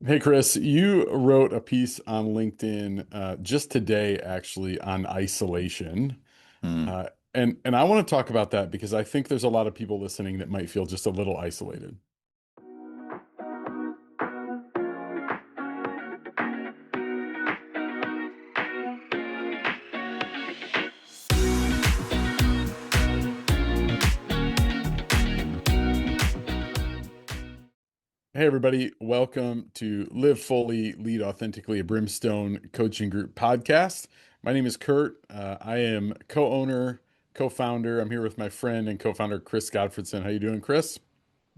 Hey Chris, you wrote a piece on LinkedIn just today, actually, on isolation, Mm. and I want to talk about that because I think there's a lot of people listening that might feel just a little isolated. Hey everybody, welcome to Live Fully, Lead Authentically, a Brimstone coaching group podcast. My name is Kurt. I am co-owner, co-founder. I'm here with my friend and co-founder Chris Godfredson. How you doing, Chris?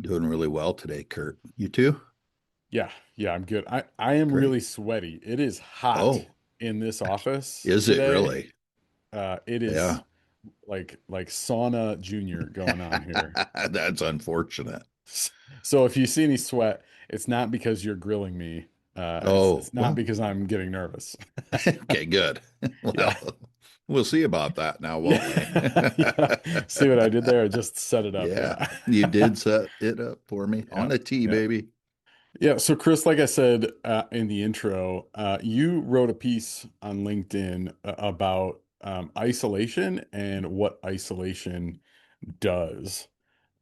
Doing really well today, Kurt. You too? Yeah, I'm good. I am Great. really sweaty. It is hot Oh, in this office is it today. really? It is Yeah. like sauna junior going on here. That's unfortunate. So if you see any sweat, it's not because you're grilling me. It's Oh, not well, because I'm getting nervous. okay, good. Yeah. Well, we'll see about that now, won't we? Yeah. Yeah. See what I did there? I just set it up. Yeah, Yeah. you did set it up for me on Yeah. the tee, Yeah. baby. Yeah. So, Chris, like I said in the intro, you wrote a piece on LinkedIn about isolation and what isolation does.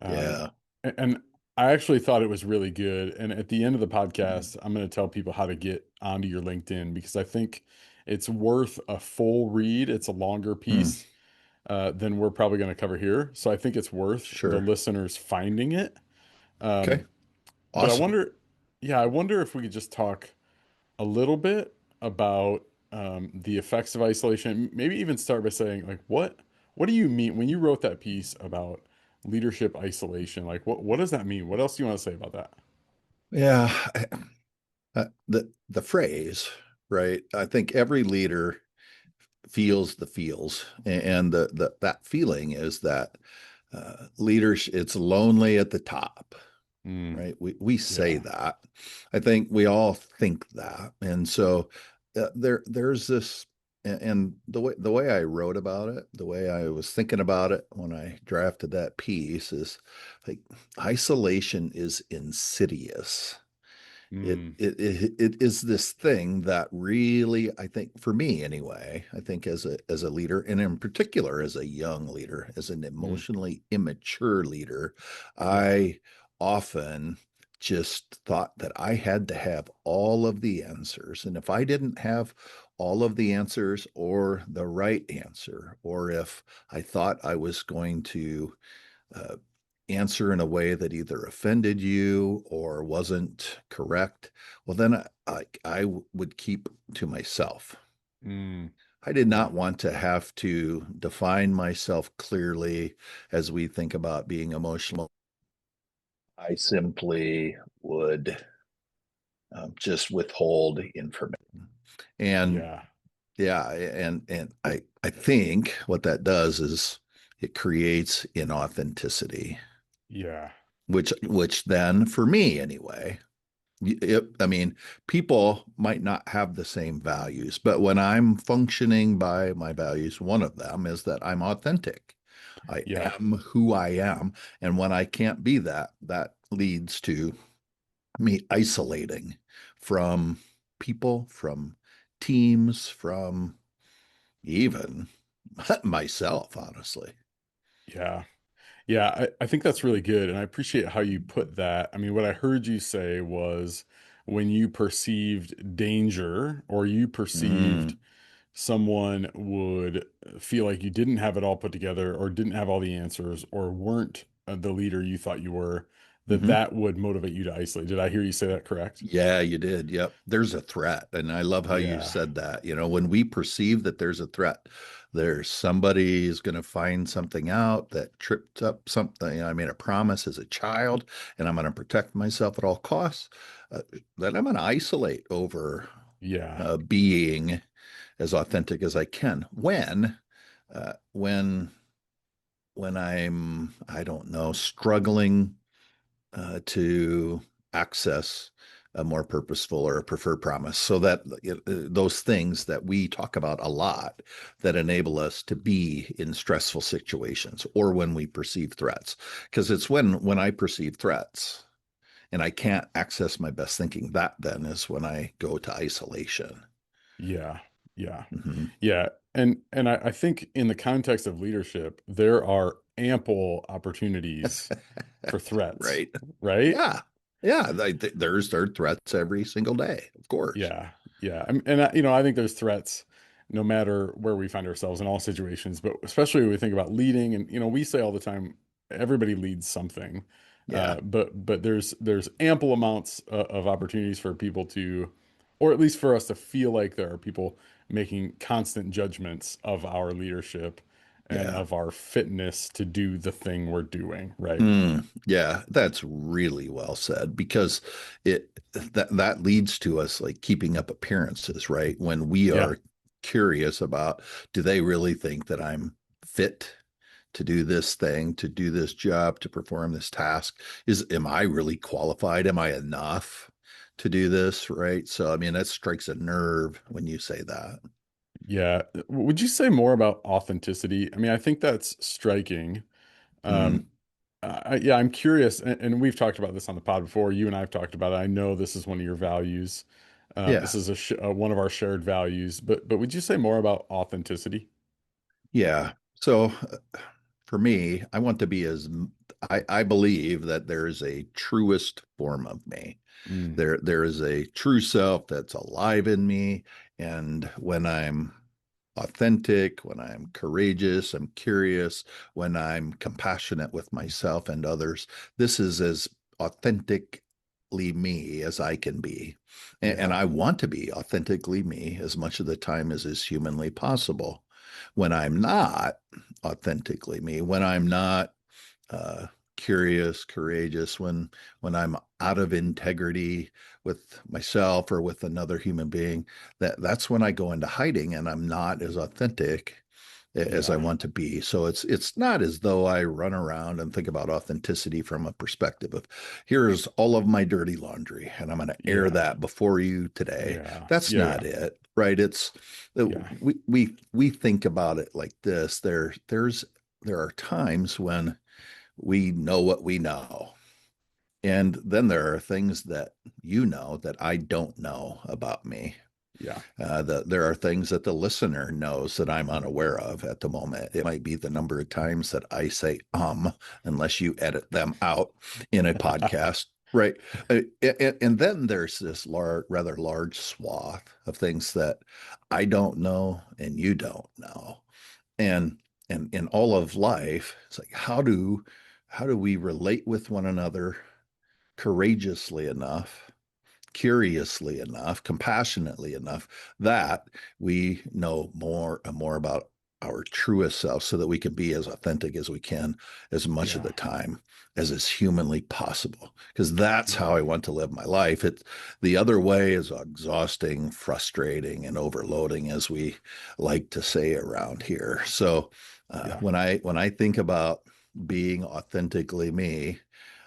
Um, Yeah. and I actually thought it was really good. And at the end of the podcast, I'm going to tell people how to get onto your LinkedIn because I think it's worth a full read. It's a longer Hmm. piece than we're probably going to cover here. So I think it's worth the Sure. listeners finding it. Okay. Um, but Awesome. I wonder if we could just talk a little bit about the effects of isolation. Maybe even start by saying, like, what do you mean when you wrote that piece about leadership isolation? Like, what does that mean? What else do you want to say about that? Yeah. The phrase, right? I think every leader feels the feels, and the that feeling is that leaders, it's lonely at the top, Mm, right? We say yeah, that. I think we all think that, and so there's this. And the way I wrote about it, the way I was thinking about it when I drafted that piece is like isolation is insidious. it mm, it it is this thing that really, I think, for me anyway, I think as a leader, and in particular as a young leader, as an mm, emotionally immature leader, yeah, I often just thought that I had to have all of the answers, and if I didn't have all of the answers or the right answer, or if I thought I was going to uh, answer in a way that either offended you or wasn't correct, well, then I would keep to myself. mm, I did yeah, not want to have to define myself clearly as we think about being emotional. I simply would just withhold information. And yeah, yeah, and I think what that does is it creates inauthenticity, yeah, which then, for me anyway, I mean, people might not have the same values, but when I'm functioning by my values, one of them is that I'm authentic. I yeah, am who I am. And when I can't be that, that leads to me isolating from people, from teams, from even myself, honestly. yeah. Yeah, I think that's really good. And I appreciate how you put that. I mean, what I heard you say was when you perceived danger or you perceived Mm, someone would feel like you didn't have it all put together or didn't have all the answers or weren't the leader you thought you were, that hmm. that would motivate you to isolate. Did I hear you say that correct? Yeah, you did. Yep. There's a threat. And I love how you Yeah. said that. When we perceive that there's a threat, there's somebody is going to find something out that tripped up something. I made a promise as a child, and I'm going to protect myself at all costs. Uh, that I'm going to isolate over Yeah. being as authentic as I can. Uh, when, when I don't know, struggling to access a more purposeful or a preferred promise, so that those things that we talk about a lot that enable us to be in stressful situations or when we perceive threats, because it's when I perceive threats and I can't access my best thinking, that then is when I go to isolation. Yeah. Yeah. Hmm. Yeah. And I think in the context of leadership, there are ample opportunities for threats, Right. right? Yeah. Yeah. There are threats every single day, of course. Yeah, yeah. And I think there's threats no matter where we find ourselves in all situations, but especially when we think about leading. And we say all the time, everybody leads something, Yeah. but there's ample amounts of opportunities for people to, or at least for us to feel like there are people making constant judgments of our leadership and Yeah. of our fitness to do the thing we're doing, right? Yeah, that's really well said because that leads to us like keeping up appearances, right? When we Yeah, are curious about, do they really think that I'm fit to do this thing, to do this job, to perform this task? Am I really qualified? Am I enough to do this, right? So I mean that strikes a nerve when you say that. yeah. Would you say more about authenticity? I mean, I think that's striking. Mm, Um, yeah, I'm curious, and we've talked about this on the pod before. You and I have talked about it. I know this is one of your values. This yeah. is one of our shared values. But would you say more about authenticity? Yeah. So for me, I want to be I believe that there is a truest form of me. Mm, There is a true self that's alive in me. And when I'm authentic, when I'm courageous, I'm curious, when I'm compassionate with myself and others, this is as authentically me as I can be. And yeah, I want to be authentically me as much of the time as is humanly possible. When I'm not authentically me, when I'm not uh, curious, courageous, when I'm out of integrity with myself or with another human being, that's when I go into hiding and I'm not as authentic as I yeah, want to be. So it's not as though I run around and think about authenticity from a perspective of here's all of my dirty laundry and I'm going to air yeah, that before you today. yeah, That's yeah, not yeah, it, right? It's yeah, we think about it like this. There are times when we know what we know. And then there are things that you know that I don't know about me. yeah, There are things that the listener knows that I'm unaware of at the moment. It might be the number of times that I say unless you edit them out in a podcast, right? And then there's this rather large swath of things that I don't know and you don't know. And in all of life, it's like how do we relate with one another courageously enough, curiously enough, compassionately enough that we know more and more about our truest self so that we can be as authentic as we can as much of yeah, the time as is humanly possible because that's how yeah, I want to live my life. The other way is exhausting, frustrating, and overloading, as we like to say around here. So yeah, when I think about being authentically me,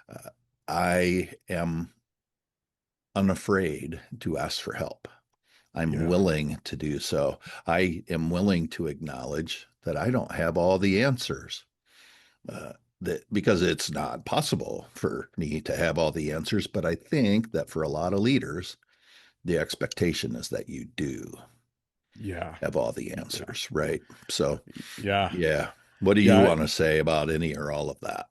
uh, I am unafraid to ask for help. I'm yeah, willing to do so. I am willing to acknowledge that I don't have all the answers. Uh, that because it's not possible for me to have all the answers, but I think that for a lot of leaders, the expectation is that you do yeah, have all the yeah, answers, right? So, yeah, yeah. What do you yeah. want to say about any or all of that?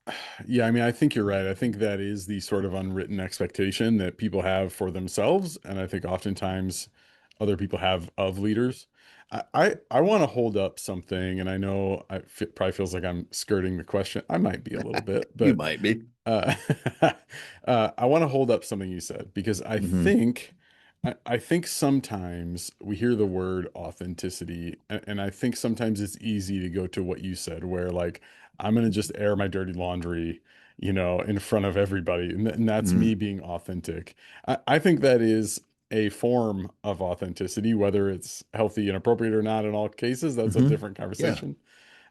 Yeah, I mean, I think you're right. I think that is the sort of unwritten expectation that people have for themselves, and I think oftentimes other people have of leaders. I want to hold up something, and I know it probably feels like I'm skirting the question. I might be a little bit, You but might be. uh, I want to hold up something you said because Hmm. I think sometimes we hear the word authenticity, and I think sometimes it's easy to go to what you said, where like I'm gonna just air my dirty laundry, in front of everybody, and that's Mm. me being authentic. I think that is a form of authenticity, whether it's healthy and appropriate or not in all cases, that's a Hmm. different Yeah. conversation.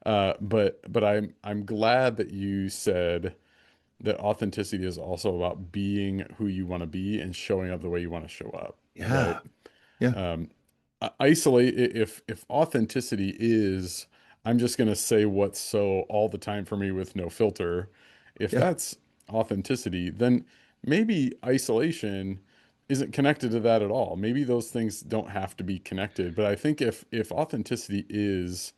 But I'm glad that you said that authenticity is also about being who you want to be and showing up the way you want to show up, right? Yeah. Yeah. Um, isolate if authenticity is I'm just going to say what's so all the time for me with no filter. If Yeah. that's authenticity, then maybe isolation isn't connected to that at all. Maybe those things don't have to be connected. But I think if authenticity is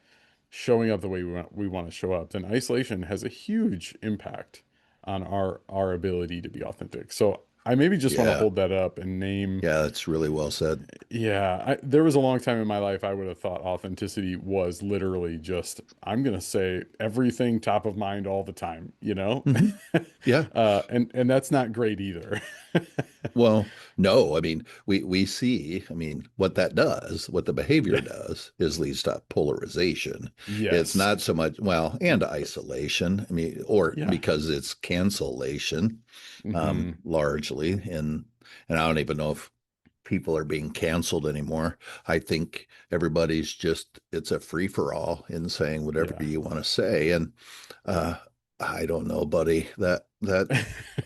showing up the way we want to show up, then isolation has a huge impact on our ability to be authentic. So I maybe just want to Yeah. hold that up and name, Yeah, that's really well said. yeah, there was a long time in my life I would have thought authenticity was literally just I'm gonna say everything top of mind all the time, you know? Hmm. Yeah. And that's not great either. Well, no, I mean, we see, I mean, what that does, what the behavior Yeah. does is leads to polarization. It's Yes. not so much, well, and isolation. I mean, or Yeah. because it's cancellation, Hmm. largely, and I don't even know if people are being canceled anymore. I think everybody's just it's a free for all in saying whatever Yeah. you want to say, and uh, I don't know, buddy. I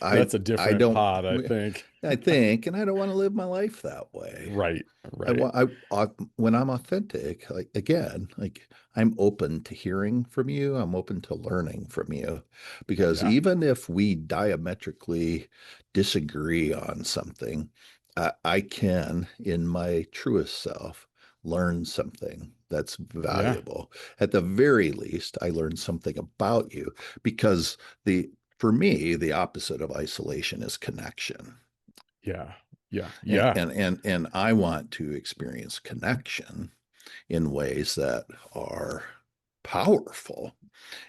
That's a I different don't. pod, I think. I think, and I don't want to live my life that way. Right. I Right. want when I'm authentic, like again, like I'm open to hearing from you. I'm open to learning from you, because Yeah. even if we diametrically disagree on something, I can, in my truest self, learn something that's Yeah. valuable. At the very least, I learn something about you, because the for me, the opposite of isolation is connection. Yeah. Yeah. and Yeah. and and I want to experience connection in ways that are powerful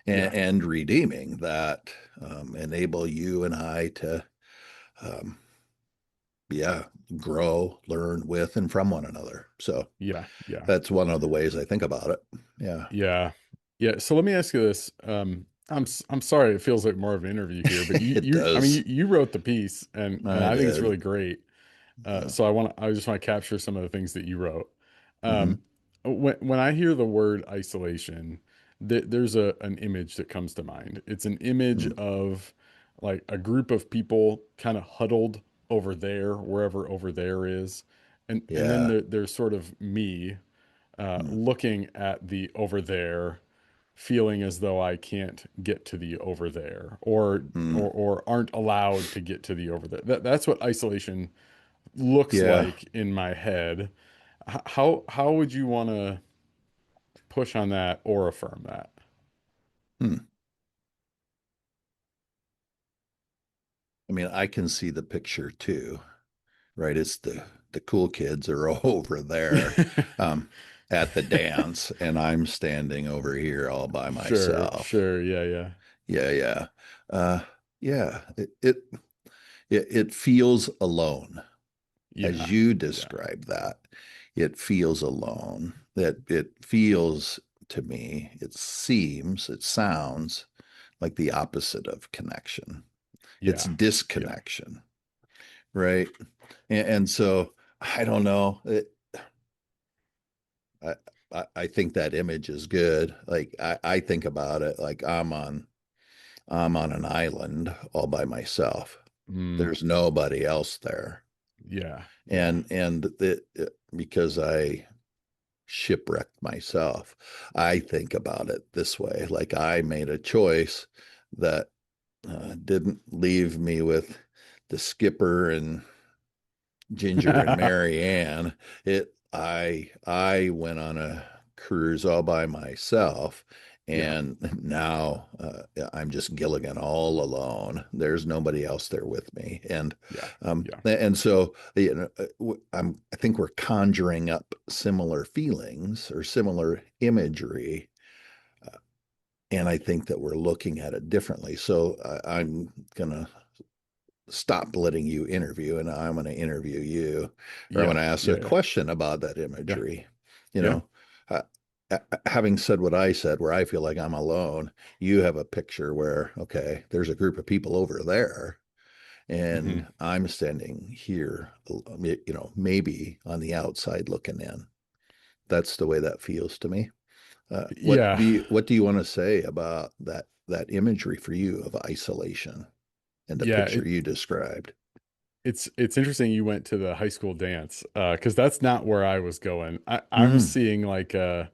Yeah. and redeeming, that enable you and I to um, yeah, grow, learn with and from one another. So Yeah. Yeah. that's one of the ways I think about it. Yeah. Yeah. Yeah. So let me ask you this. I'm sorry it feels like more of an interview here, but It I mean does. you wrote the piece and I I think it's did. really great. Yeah. So I just want to capture some of the things that you wrote. Hmm. Um, when I hear the word isolation, there's an image that comes to mind. It's an image Mm. of like a group of people kind of huddled over there, wherever over there is, and then Yeah. there's sort of me Mm. looking at the over there, feeling as though I can't get to the over there, Mm. or aren't allowed to get to the over there. That's what isolation looks Yeah. like in my head. How would you want to push on that or affirm that? Hmm. I mean, I can see the picture too, right? It's the cool kids are over there um, at the dance, and I'm standing over here all by Sure, myself. sure, yeah, yeah, Yeah, yeah, uh, yeah. It feels alone as yeah, you yeah, describe that. It feels alone. That it feels to me. It seems. It sounds like the opposite of connection. It's yeah, yeah, disconnection, right? And so I don't know. I, I think that image is good. Like I think about it like I'm on an island all by myself. mm, There's nobody else there. yeah, yeah, And because I shipwrecked myself, I think about it this way. Like I made a choice that didn't leave me with the skipper and Ginger and Mary Ann. I went on a cruise all by myself, yeah, and now I'm just Gilligan all alone. There's nobody else there with me, yeah, yeah, and so you know, I think we're conjuring up similar feelings or similar imagery, and I think that we're looking at it differently. So I'm gonna stop letting you interview, and I'm going to interview you, or I'm going yeah, to ask a yeah, question about that yeah, imagery. You yeah, know, uh, having said what I said, where I feel like I'm alone, you have a picture where, okay, there's a group of people over there, hmm, and I'm standing here, maybe on the outside looking in. That's the way that feels to me. yeah, What do you want to say about that imagery for you of isolation and the yeah. picture you described? It's interesting you went to the high school dance because that's not where I was going. I'm Mm, seeing like a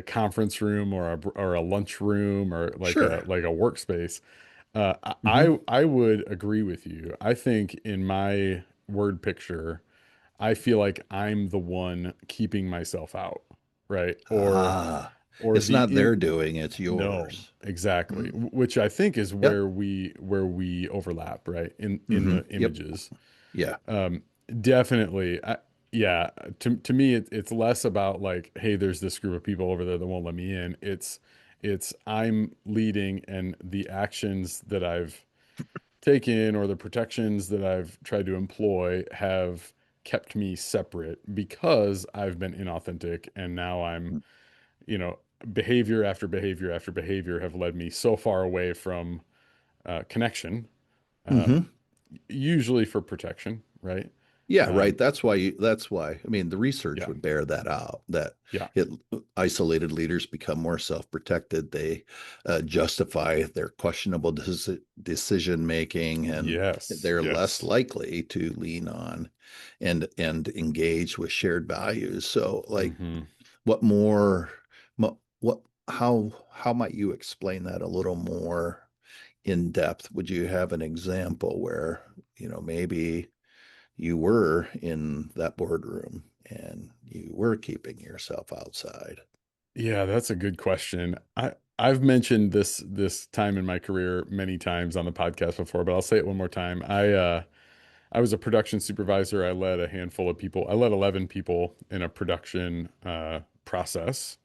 conference room or a lunch room or sure. like a workspace. Hmm. I would agree with you. I think in my word picture, I feel like I'm the one keeping myself out, right? Ah, Or it's the not in their doing, it's no, yours. exactly. Mm. Which I think is Yep. where we overlap, right? In Hmm. the Yep. images. Yeah. Um, definitely. Yeah, to me it's less about like, hey, there's this group of people over there that won't let me in. It's I'm leading and the actions that I've taken or the protections that I've tried to employ have kept me separate because I've been inauthentic and now I'm, you know, behavior after behavior after behavior have led me so far away from connection, um, Hmm. usually for protection, right? Yeah, Um, right. That's why. I mean, the research yeah, would bear that out, that yeah, it isolated leaders become more self-protected. They justify their questionable decision making, and yes, they're less yes. likely to lean on and engage with shared values. So, like, Hmm. what more, what, how might you explain that a little more in depth? Would you have an example where, maybe you were in that boardroom and you were keeping yourself outside? Yeah, that's a good question. I've mentioned this time in my career many times on the podcast before, but I'll say it one more time. I was a production supervisor. I led a handful of people. I led 11 people in a production process.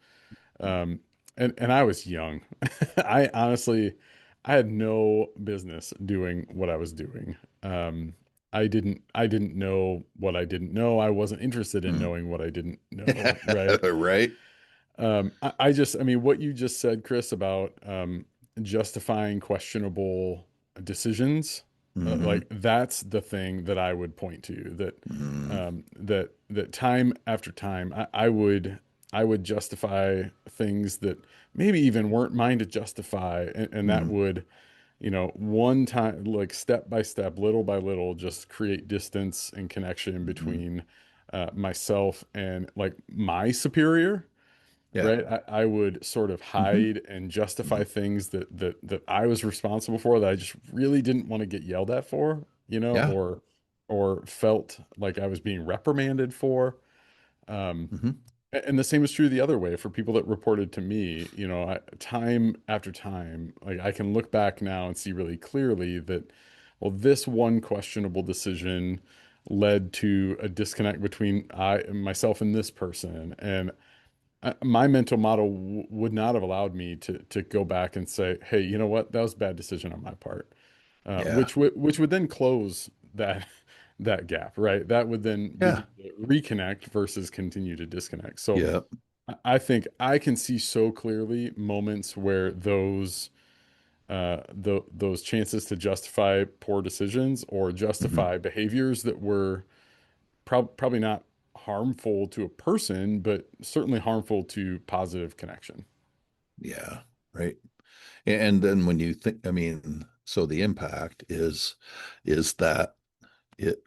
Um, and I was young. I honestly, I had no business doing what I was doing. Um, I didn't know what I didn't know. I wasn't interested in Hmm. knowing what I didn't know, right? Right. I mean, what you just said, Chris, about justifying questionable decisions, like Hmm. that's the thing that I would point to. Hmm. That time after time, I would justify things that maybe even weren't mine to justify, and that Hmm. would, one time, like step by step, little by little, just create distance and connection Hmm. between myself and like my superior, Yeah. right? I would sort of Hmm. hide and justify Hmm. things that I was responsible for that I just really didn't want to get yelled at for, Yeah. or felt like I was being reprimanded for. Um, Hmm. and the same is true the other way for people that reported to me, time after time, like I can look back now and see really clearly that, well, this one questionable decision led to a disconnect between myself and this person. And my mental model would not have allowed me to go back and say, "Hey, you know what? That was a bad decision on my part," Yeah. which would then close that that gap, right? That would then begin Yeah. to reconnect versus continue to disconnect. So Yeah. I think I can see so clearly moments where those chances to justify poor decisions or Hmm. justify behaviors that were probably not harmful to a person, but certainly harmful to positive connection. Yeah. Right. And then when you think, I mean, so the impact is that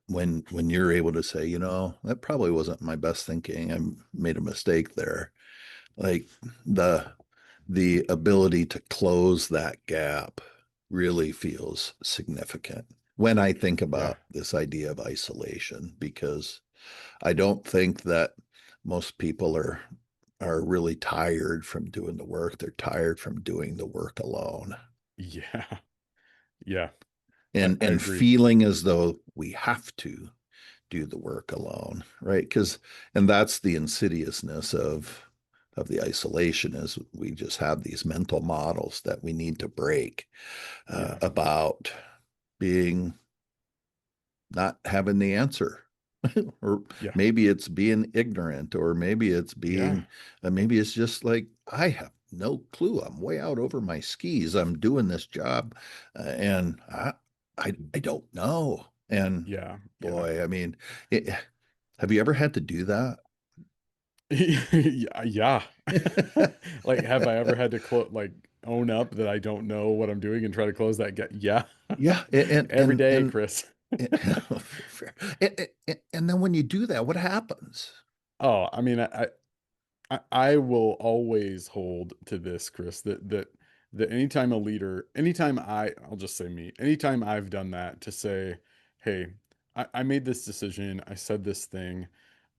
when you're able to say, that probably wasn't my best thinking. I made a mistake there. Like, the the ability to close that gap really feels significant when I think Yeah. about this idea of isolation, because I don't think that most people are really tired from doing the work. They're tired from doing the work alone, Yeah. Yeah. I, and I and agree. feeling as though we have to do the work alone, right? And that's the insidiousness of the isolation, is we just have these mental models that we need to break, Yeah. about being not having the answer. Or Yeah. maybe it's being ignorant, or Yeah. maybe it's just like, I have no clue. I'm way out over my skis. I'm doing this job, and I don't know. And Yeah. Yeah. boy, I mean, it, have you ever had to do that? Yeah. Yeah. Like, have I ever had to like own up that I don't know what I'm doing and try to close that gap? Yeah. Yeah, Every day, Chris. and then when you do that, what happens? Oh, I mean, I will always hold to this, Chris, that that anytime a leader, anytime I'll just say me, anytime I've done that to say, hey, I made this decision, I said this thing,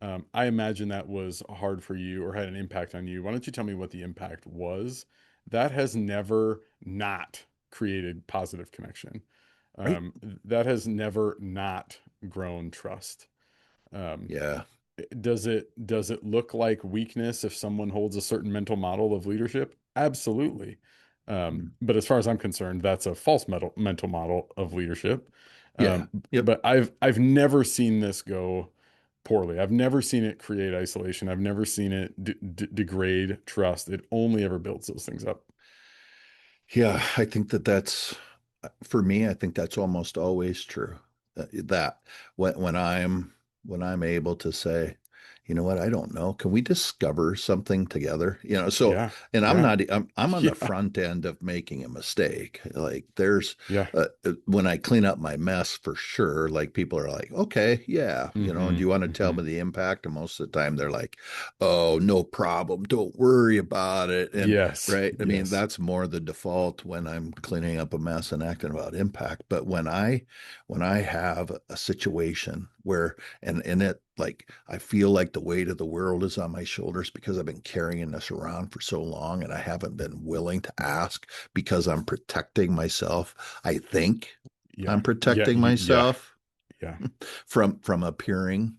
I imagine that was hard for you or had an impact on you. Why don't you tell me what the impact was? That has never not created positive connection. Right. Um, that has never not grown trust. Um, Yeah. does it look like weakness if someone holds a certain mental model of leadership? Absolutely. Mm. But as far as I'm concerned, that's a false mental model of leadership. Yeah. Yep. But I've never seen this go poorly. I've never seen it create isolation. I've never seen it degrade trust. It only ever builds those things up. Yeah, I think that that's for me, I think that's almost always true. That when I'm able to say, you know what, I don't know, can we discover something together? So Yeah, and I'm yeah, not I'm on the yeah, front end of making a mistake. Like there's yeah. when I clean up my mess for sure, like people are like, okay, yeah, do Hmm. you want to tell Hmm. me the impact? And most of the time they're like, oh, no problem, don't worry about it. And Yes, right. I mean, yes, that's more the default when I'm cleaning up a mess and acting about impact. But when I have a situation where and it like I feel like the weight of the world is on my shoulders because I've been carrying this around for so long and I haven't been willing to ask because I'm protecting myself. I think yeah, I'm yeah, protecting yeah, myself yeah, from appearing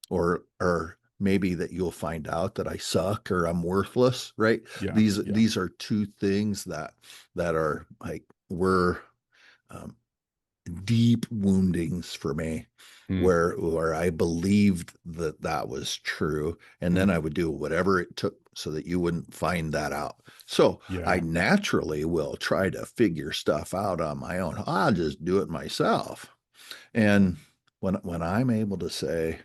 or maybe that you'll find out that I suck or I'm worthless, right? yeah, yeah. These are two things that are like were um, deep woundings for me, Mm, where I believed that that was true, and then I mm, would do whatever it took so that you wouldn't find that out. So I yeah, naturally will try to figure stuff out on my own. I'll just do it myself, and when I'm able to say,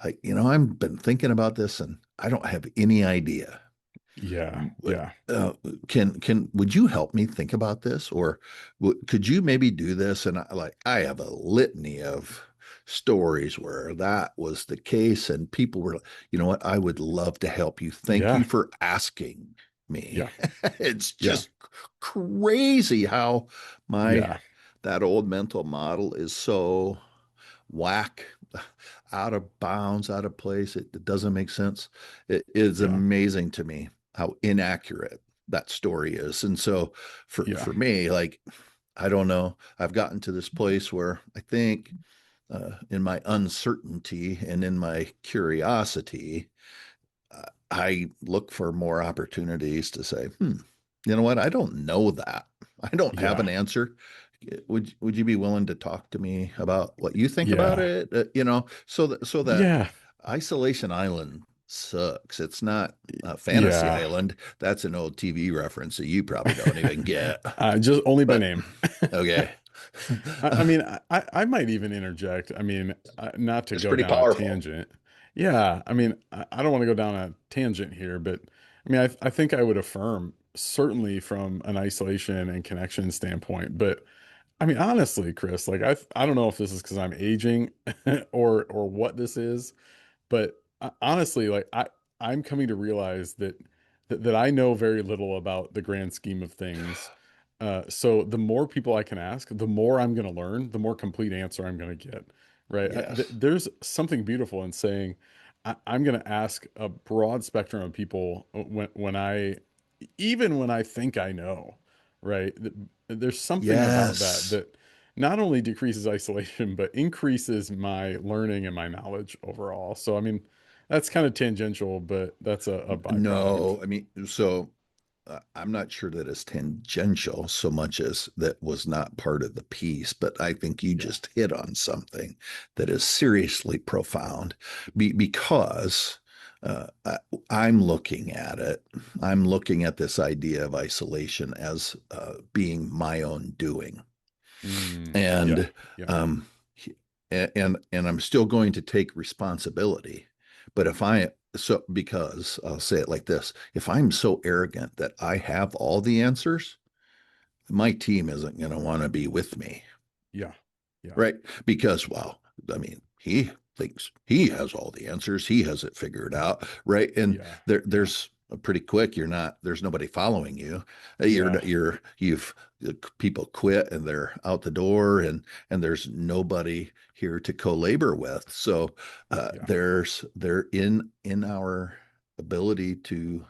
I've been thinking about this and I don't have any idea. yeah, yeah, Uh, can would you help me think about this, or could you maybe do this? And I have a litany of stories where that was the case, and people were, you know what, I would love to help you. Thank you yeah, for asking me. yeah, It's yeah, just crazy how my yeah, that old mental model is so whack, out of bounds, out of place. It doesn't make sense. It is yeah, amazing to me how inaccurate that story is. And so yeah. for me, like, I don't know, I've gotten to this place where I think in my uncertainty and in my curiosity, I look for more opportunities to say, you know what? I don't know that. I don't have Yeah. an answer. Would you be willing to talk to me about what you think about Yeah. it? So that Yeah. Isolation Island sucks. It's not Fantasy Yeah. Island. That's an old TV reference that you probably don't even get. Just only by But name. okay, I mean, I might even interject. I mean, not to it's go pretty down a powerful. tangent. Yeah. I mean, I don't want to go down a tangent here, but I mean, I think I would affirm certainly from an isolation and connection standpoint. But I mean, honestly, Chris, like I don't know if this is because I'm aging or what this is. But honestly, like I'm coming to realize that I know very little about the grand scheme of things. So the more people I can ask, the more I'm going to learn, the more complete answer I'm going to get. Right? Yes. There's something beautiful in saying I'm going to ask a broad spectrum of people when even when I think I know. Right? There's something about that Yes. that not only decreases isolation, but increases my learning and my knowledge overall. So, I mean, that's kind of tangential, but that's a byproduct. No, I mean, so I'm not sure that it's tangential so much as that was not part of the piece, but I think you Yeah. just hit on something that is seriously profound because I'm looking at it. I'm looking at this idea of isolation as being my own doing. Yeah. And Yeah. um, and I'm still going to take responsibility. But if I so because I'll say it like this, if I'm so arrogant that I have all the answers, my team isn't going to want to be with me, Yeah. Yeah. right? Because well, I mean, he thinks he has all the answers, he has it figured out, right? And Yeah. there Yeah. there's pretty quick. There's nobody following you. Yeah. You've people quit and they're out the door, and there's nobody here to co-labor with. So Yeah. they're in our ability to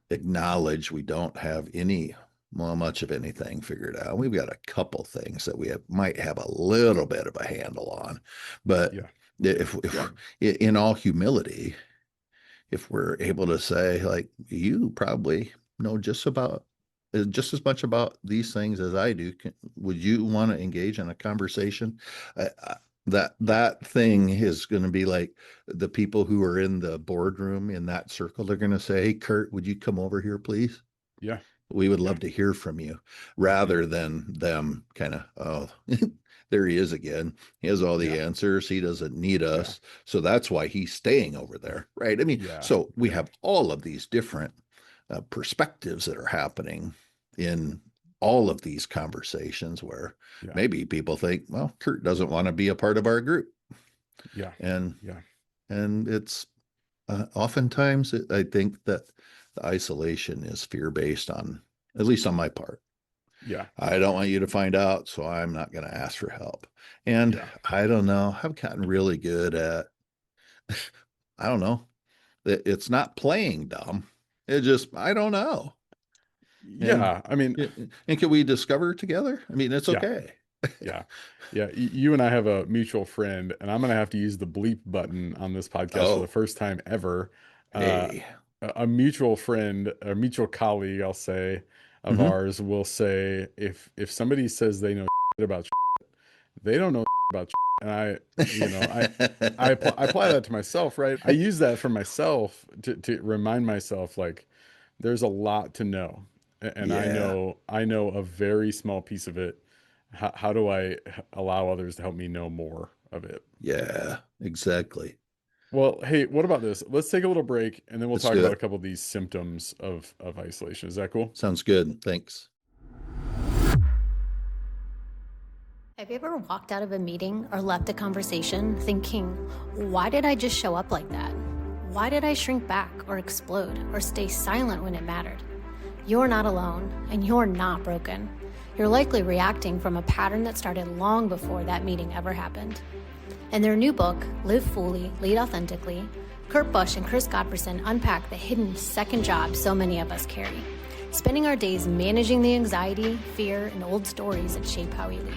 acknowledge we don't have any well, much of anything figured out. We've got a couple things that might have a little bit of a handle on, but Yeah. if in all humility, if we're able to say, like, you probably know just as much about these things as I do, would you want to engage in a conversation? That thing is going to be like the people who are in the boardroom in that circle. They're going to say, "Hey, Kurt, would you come over here, please? Yeah. We would Yeah. love to hear from you," Hmm. rather than them kind of, oh, there he is again. He has all the Yeah. answers. He doesn't need Yeah. us. So that's why he's staying over there. Right. I mean, Yeah. so we Yeah. have all of these different perspectives that are happening in all of these conversations where Yeah. maybe people think, well, Kurt doesn't want to be a part of our group. Yeah. And, Yeah. and it's oftentimes I think that the isolation is fear based on, at least on my part. Yeah. I don't want you to find out, so I'm not going to ask for help. And Yeah. I don't know, I've gotten really good at, I don't know, it's not playing dumb. It just, I don't know. And, Yeah. I mean, and can we discover together? I mean, it's yeah. okay. Yeah. Yeah. You and I have a mutual friend, and I'm going to have to use the bleep button on this podcast for the Oh, first time ever. Uh, hey. a mutual friend, a mutual colleague, I'll say, of Hmm. ours will say if somebody says they know about they don't know about and I apply that to myself, right? I use that for myself to remind myself like there's a lot to know, and Yeah, I know a very small piece of it. How do I allow others to help me know more of it? yeah, exactly. Well, hey, what about this? Let's take a little break, and then we'll Let's talk do about a it. couple of these symptoms of isolation. Is that cool? Sounds good. Thanks. Have you ever walked out of a meeting or left a conversation thinking, why did I just show up like that? Why did I shrink back or explode or stay silent when it mattered? You're not alone and you're not broken. You're likely reacting from a pattern that started long before that meeting ever happened. In their new book, Live Fully, Lead Authentically, Kurt Busch and Chris Godfreyson unpack the hidden second job so many of us carry, spending our days managing the anxiety, fear, and old stories that shape how we lead.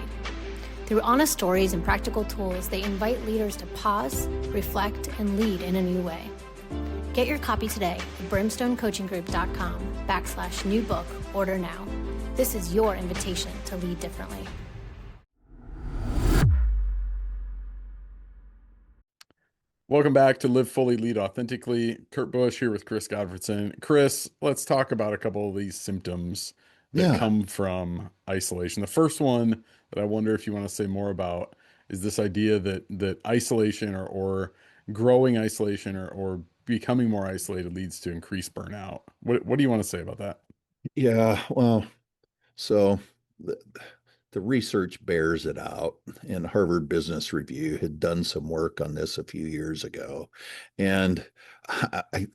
Through honest stories and practical tools, they invite leaders to pause, reflect, and lead in a new way. Get your copy today at brimstonecoachinggroup.com/new book. Order now. This is your invitation to lead differently. Welcome back to Live Fully, Lead Authentically. Kurt Busch here with Chris Godfreyson. Chris, let's talk about a couple of these symptoms that Yeah. come from isolation. The first one that I wonder if you want to say more about is this idea that isolation or growing isolation or becoming more isolated leads to increased burnout. What do you want to say about that? Yeah. Well, so the, the research bears it out, and Harvard Business Review had done some work on this a few years ago. And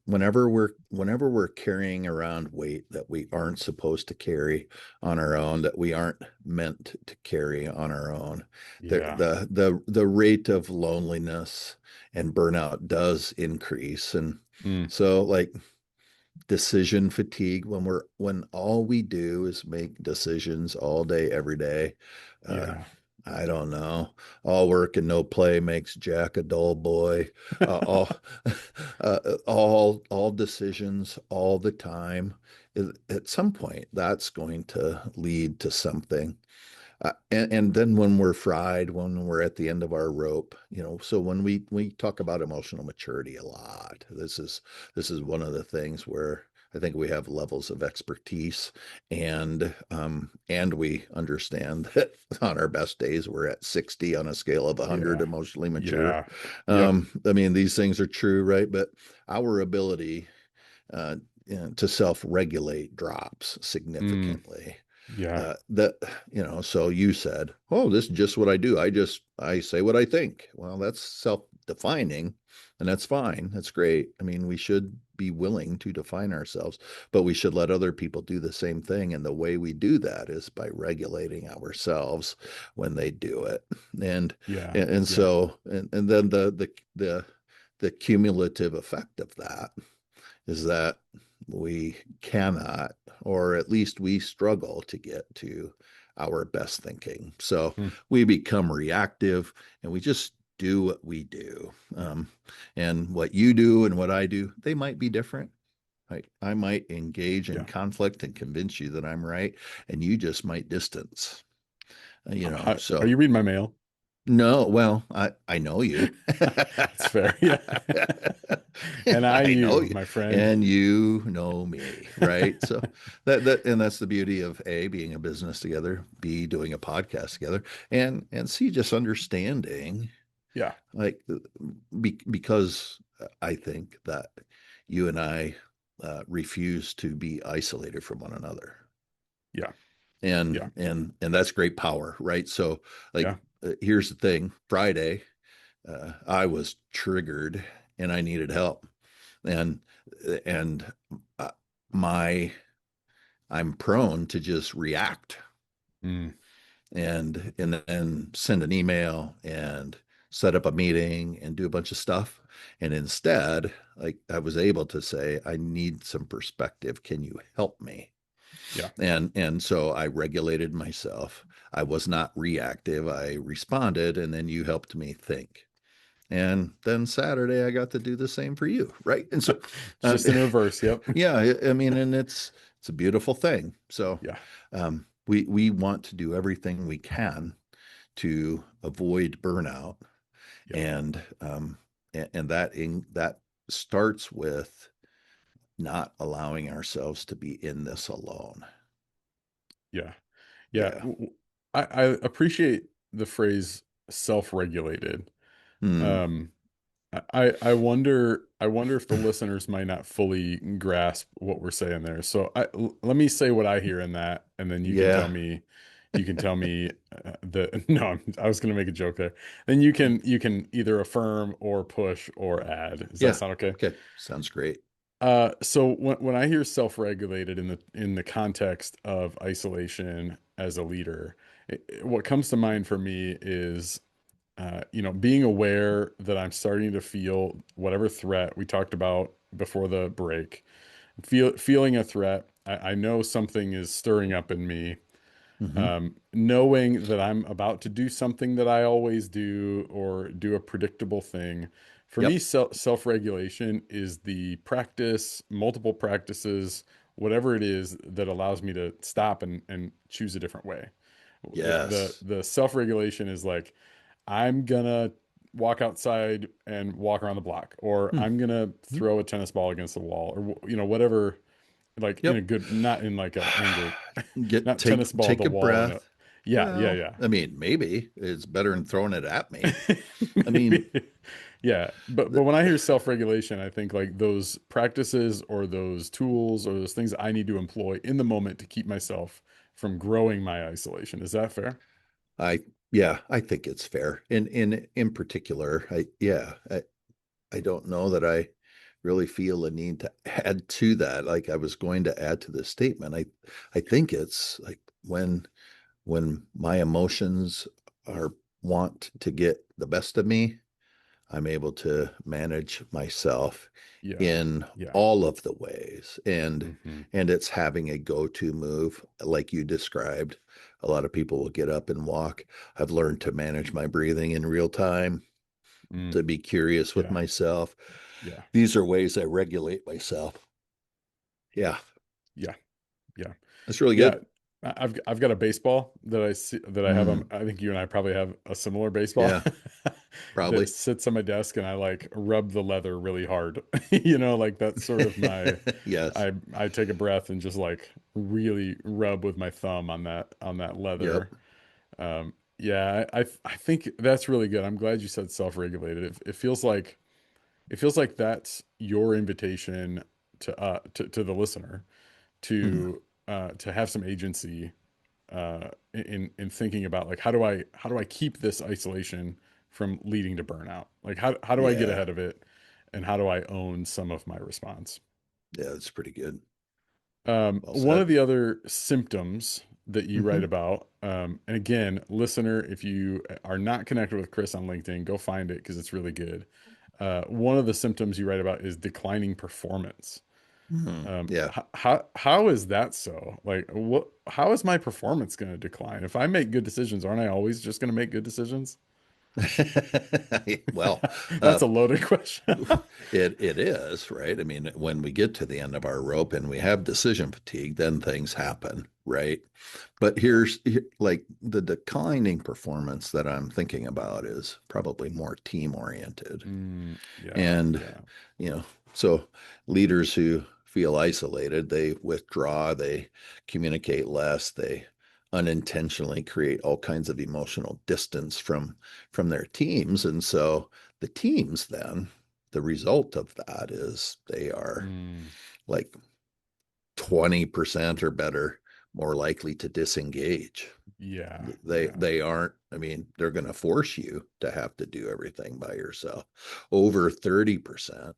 whenever we're carrying around weight that we aren't supposed to carry on our own, that we aren't meant to carry on our own, Yeah. the rate of loneliness and burnout does increase. And Mm, so, like, decision fatigue, when all we do is make decisions all day every day. uh yeah. I don't know, all work and no play makes Jack a dull boy. All all decisions all the time, at some point that's going to lead to something. And then when we're fried, when we're at the end of our rope, so when we talk about emotional maturity a lot, this is one of the things where I think we have levels of expertise, and we understand that on our best days we're at 60 on a scale of 100 Yeah. emotionally mature. Yeah. Yep. I mean, these things are true, right? But our ability uh, to self-regulate drops Mm, significantly. yeah. That So you said, oh, this is just what I do. I say what I think. Well, that's defining, and that's fine. That's great. I mean, we should be willing to define ourselves, but we should let other people do the same thing. And the way we do that is by regulating ourselves when they do it. And Yeah. and Yeah. so and then the cumulative effect of that is that we cannot, or at least we struggle to get to our best thinking. So Hmm. we become reactive and we just do what we do. And what you do and what I do, they might be different. I might engage in Yeah. conflict and convince you that I'm right, and you just might distance, Are so you reading my mail? no, well, I know you. That's fair. Yeah. And I I know you, you, my friend. and you know me, right? So and that's the beauty of A, being a business together, B, doing a podcast together, and C, just understanding, Yeah. like, because I think that you and I refuse to be isolated from one another. Yeah. And Yeah. and that's great power, right? So, like, Yeah. here's the thing. Friday, I was triggered and I needed help. And and uh, my I'm prone to just react Mm. and then send an email and set up a meeting and do a bunch of stuff. And instead, like, I was able to say, I need some perspective. Can you help me? Yeah. And so I regulated myself. I was not reactive. I responded, and then you helped me think. And then Saturday, I got to do the same for you, right? And so, It's just in reverse. Yep. yeah, I mean, and it's a beautiful thing. So, Yeah. we want to do everything we can to avoid burnout, Yeah. and that starts with not allowing ourselves to be in this alone. Yeah. Yeah. Yeah. I appreciate the phrase self-regulated. Hmm. Um, I wonder if the listeners might not fully grasp what we're saying there. So let me say what I hear in that, and then Yeah. you can tell me the no, I was going to make a joke there. Then you can either affirm or push or add. Does that Yeah. sound okay? Okay. Sounds great. So when I hear self-regulated in the context of isolation as a leader, what comes to mind for me is being aware that I'm starting to feel whatever threat we talked about before the break, feeling a threat. I know something is stirring up in me. Hmm. Knowing that I'm about to do something that I always do or do a predictable thing. For me, Yep. self-regulation is the practice, multiple practices, whatever it is that allows me to stop and choose a different way. Yes. The self-regulation is like, I'm gonna walk outside and walk around the block, or Hmm. I'm gonna throw a tennis ball against the wall, or whatever, like in a Yep. good, not in like a anger, Get not tennis ball take the a wall in a, breath. yeah, yeah, Well, yeah. I mean, maybe it's better than throwing it at me. I mean, Maybe. Yeah, but when I hear self-regulation, I think like those practices or those tools or those things I need to employ in the moment to keep myself from growing my isolation. Is that fair? I yeah, I think it's fair. In particular, I don't know that I really feel a need to add to that. Like, I was going to add to this statement. I think it's like, when my emotions are want to get the best of me, I'm able to manage myself Yeah, in yeah. all of the ways. Hmm. And it's having a go-to move like you described. A lot of people will get up and walk. I've learned to manage my breathing in real time, Mm, to be curious with yeah, myself. yeah, These are ways I regulate myself. Yeah, yeah, yeah. that's really Yeah, good. I've got a baseball that I see that I have on. Mm, I think you and I probably have a similar baseball yeah, that probably. sits on my desk, and I like rub the leather really hard. Like that's sort of my. Yes. I take a breath and just like really rub with my thumb on that Yep. leather. Yeah, I think that's really good. I'm glad you said self-regulated. It feels like that's your invitation to the listener Mhm. to have some agency in thinking about like how do I keep this isolation from leading to burnout? Like how do I get Yeah. ahead of it, and how do I own some of my response? Yeah, that's pretty good. Well One said. of the other symptoms that you write Hmm. about, and again, listener, if you are not connected with Chris on LinkedIn, go find it because it's really good. One of the symptoms you write about is declining performance. Yeah. How is that so? Like, what? How is my performance going to decline? If I make good decisions, aren't I always just going to make good decisions? Well, That's a loaded question. it is, right? I mean, when we get to the end of our rope and we have decision fatigue, then things happen, right? But Yeah. like the declining performance that I'm thinking about is probably more team oriented. Yeah. And, Yeah. you know, so leaders who feel isolated, they withdraw, they communicate less, they unintentionally create all kinds of emotional distance from their teams. And so the teams then, the result of that is they are Mm, like 20% or better more likely to disengage. yeah. They Yeah. they aren't, I mean, they're going to force you to have to do everything by yourself. Over 30%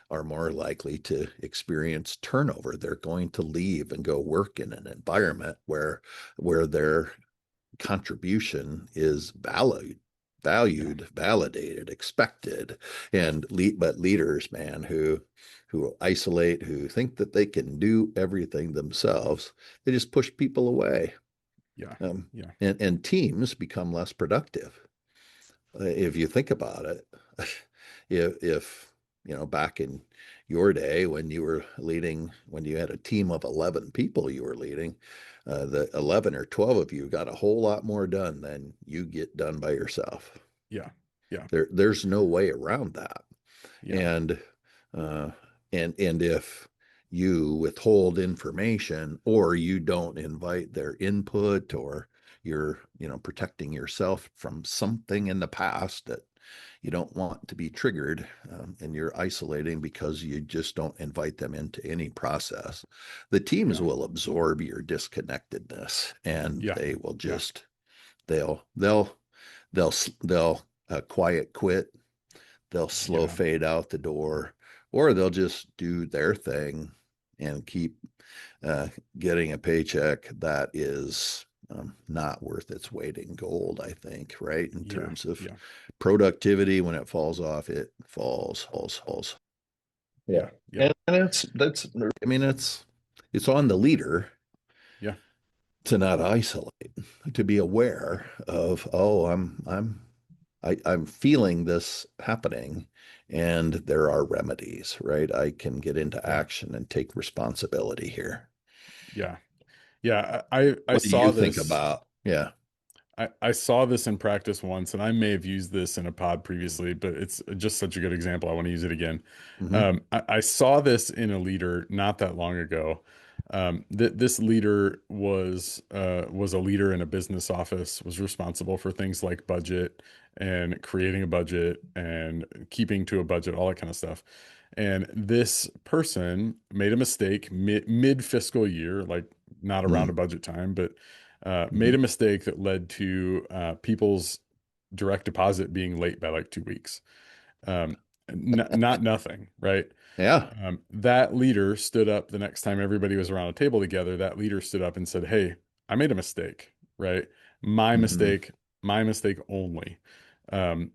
are more likely to experience turnover. They're going to leave and go work in an environment where their contribution is Yeah. validated, expected. And but leaders, man, who isolate, who think that they can do everything themselves, they just push people away. Yeah. Um, Yeah. and teams become less productive. If you think about it, if back in your day when you were leading, when you had a team of 11 people you were leading, the 11 or 12 of you got a whole lot more done than you get done by yourself. Yeah. Yeah. There's no way around that. Yeah. And uh, and if you withhold information or you don't invite their input, or you're protecting yourself from something in the past that you don't want to be triggered, and you're isolating because you just don't invite them into any process, the teams Yeah. will absorb your disconnectedness, and Yeah. they will Yeah. just they'll they'll they'll they'll quiet quit, they'll slow Yeah. fade out the door, or they'll just do their thing and keep uh, getting a paycheck that is not worth its weight in gold, I think, right? In Yeah. terms of Yeah. productivity, when it falls off, it falls. Yeah. Yeah. Yeah. And that's, I mean, it's on the leader Yeah. to not isolate, to be aware of, oh, I'm feeling this happening, and there are remedies, right? I can get into Yeah. action and take responsibility here. Yeah. Yeah. I What do saw you think this. about? Yeah. I saw this in practice once, and I may have used this in a pod previously, but it's just such a good example. I want to use it again. Hmm. I saw this in a leader not that long ago. This leader was a leader in a business office, was responsible for things like budget and creating a budget and keeping to a budget, all that kind of stuff. And this person made a mistake mid fiscal year, like not around a Mm-hmm. budget time, but made a mistake that led to people's direct deposit being late by like 2 weeks. Um, not nothing, right? Yeah. That leader stood up the next time everybody was around a table together. That leader stood up and said, "Hey, I made a mistake, right? My Hmm. mistake, my mistake only." Um,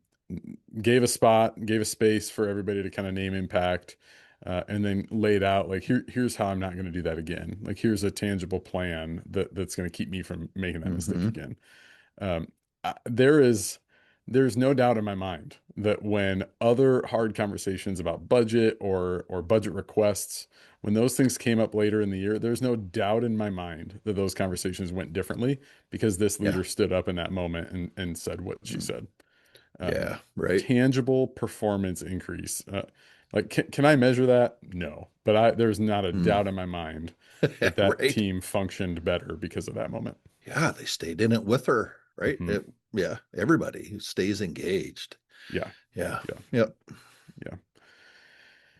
gave a spot, gave a space for everybody to kind of name impact, and then laid out like here's how I'm not going to do that again. Like here's a tangible plan that's going to keep me from making that mistake Hmm. again. Um, there's no doubt in my mind that when other hard conversations about budget or budget requests, when those things came up later in the year, there's no doubt in my mind that those conversations went differently because this Yeah. leader stood up in that moment and said what she Mm. said. Um, Yeah. Right. Tangible performance increase. Like, can I measure that? No, but there's not a Mm. doubt in my mind that that Right. team functioned better because of that moment. Yeah. They stayed in it with her, right? Hmm. Yeah. Everybody who stays engaged. Yeah, Yeah. yeah, Yep. yeah.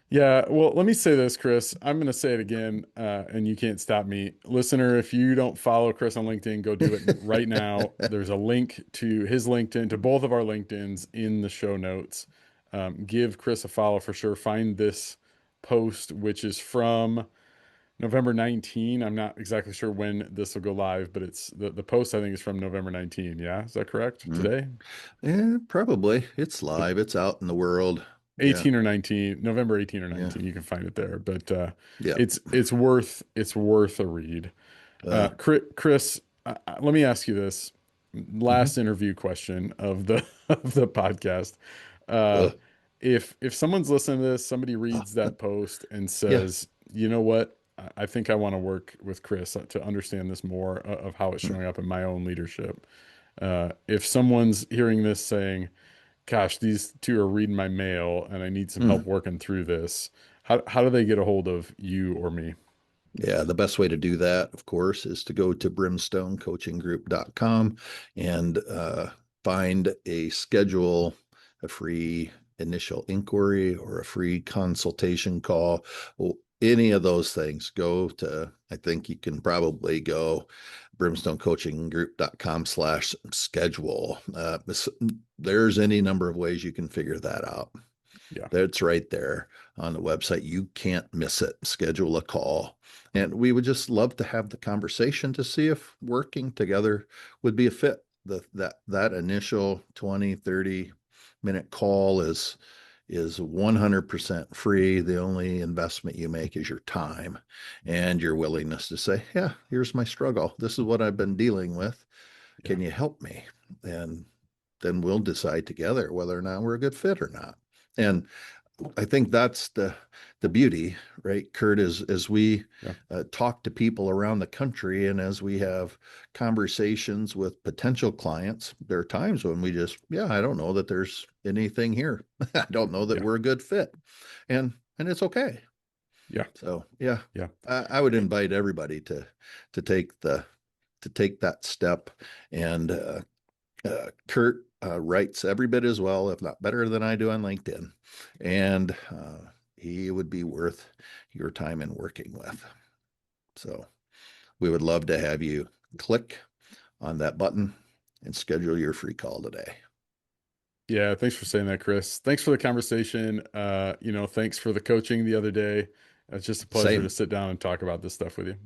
Yeah, well, let me say this, Chris. I'm going to say it again, and you can't stop me. Listener, if you don't follow Chris on LinkedIn, go do it right now. There's a link to his LinkedIn, to both of our LinkedIns in the show notes. Give Chris a follow for sure. Find this post, which is from November 19. I'm not exactly sure when this will go live, but it's the post I think is from November 19. Yeah, is that correct? Mm. Today? Yeah, probably. It's live. It's out in the world. Yeah. 18 or 19, November 18 or Yeah. 19, you can find it there. But Yeah. it's worth a read. Uh, Chris, let me ask you this mhm. last interview question of the of the podcast. Uh, Uh, if someone's listening to this, somebody reads uh, that post and yeah. says, you know what? I think I want to work with Chris to understand this more of how it's Mm, showing up in my own leadership. If someone's hearing this saying, gosh, these two are reading my mail and I need some help mm. working through this. How do they get a hold of you or me? Yeah, the best way to do that, of course, is to go to brimstonecoachinggroup.com and find a schedule, a free initial inquiry or a free consultation call. Any of those things, go to, I think you can probably go brimstonecoachinggroup.com/schedule. There's any number of ways you can figure that out. Yeah, That's right there on the website. You can't miss it. Schedule a call. And we would just love to have the conversation to see if working together would be a fit. That initial 20, 30-minute call is 100% free. The only investment you make is your time and your willingness to say, yeah, here's my struggle. This is what I've been dealing with. yeah, Can you help me? And then we'll decide together whether or not we're a good fit or not. And I think that's the beauty, right, Kurt, is as we yeah, talk to people around the country and as we have conversations with potential clients, there are times when we just, yeah, I don't know that there's anything here. I don't know that yeah, we're a good fit, and it's okay. yeah, So yeah, yeah, I would invite everybody to take the to take that step. And Kurt writes every bit as well, if not better than I do on LinkedIn. And he would be worth your time in working with. So we would love to have you click on that button and schedule your free call today. yeah. Thanks for saying that, Chris. Thanks for the conversation. Thanks for the coaching the other day. It's just a pleasure to Same. sit down and talk about this stuff with you.